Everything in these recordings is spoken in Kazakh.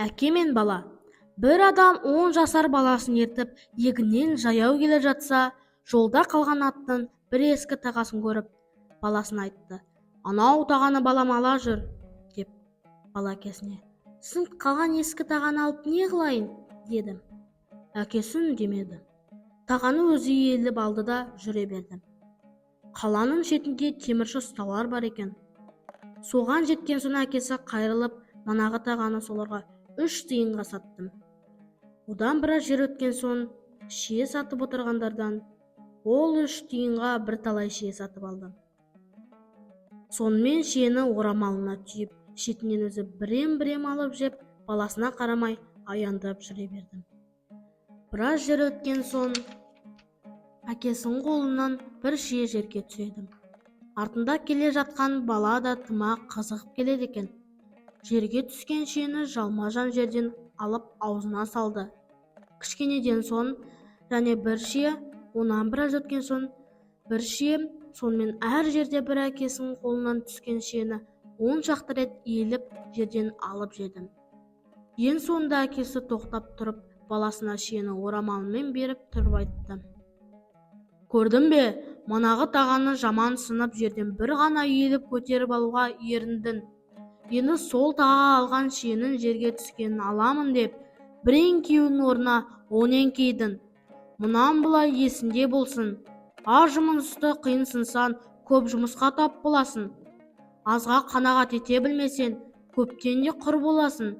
Әке мен бала. Бір адам 10 жасар баласын ертіп, егіннен жаяу келе жатса, жолда қалған аттың бір ескі тағасын көріп, баласына айтты: «Анау тағаны балам ала жүр», деп. Бала әкесіне: «Сынып қалған ескі тағаны алып не қылайын?» деді. Әкесі үндемеді. Тағаны өзі иеліп алды да жүре берді. Қаланың шетінде темірші ұсталар бар екен. Соған жеткен соң әкесі қайрылып, манағы тағаны соларға 3 тиынға саттым. Одан біраз жер өткен соң, шие сатып отырғандардан ол 3 тиынға бір талай шие сатып алды. Сонымен шиені орамалына түйіп, шетінен өзі бірем-бірем алып жеп, баласына қарамай аяңдап жүре берді. Біраз жер өткен соң, әкесінің қолынан бір шие жерге түседі. Артында келе жатқан бала да тыма қызығып келеді екен. Жерге түскен шиені жалма-жан жерден алып аузына салды. Кішкенеден соң және бір шие, онан біраз өткен соң бір шие, сонымен әр жерде бір әкесінің қолынан түскен шиені 10 шақты рет иіліп жерден алып жеді. Ең соңында әкесі тоқтап тұрып, баласына шиені орамалымен беріп тұрып айтты: «Көрдің бе, манағы тағаны жаман сынып жерден бір ғана иіліп көтеріп алуға еріндің. Енді сол таға алған шиенің жерге түскенін аламын деп, бір еңкеуінің орнына 10 еңкейдің. Мұнан былай есінде болсын. Аз жұмысты қиынсынсан, көп жұмысқа тап боласың. Азға қанағат ете білмесең, көптен де құр боласың»,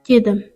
деді.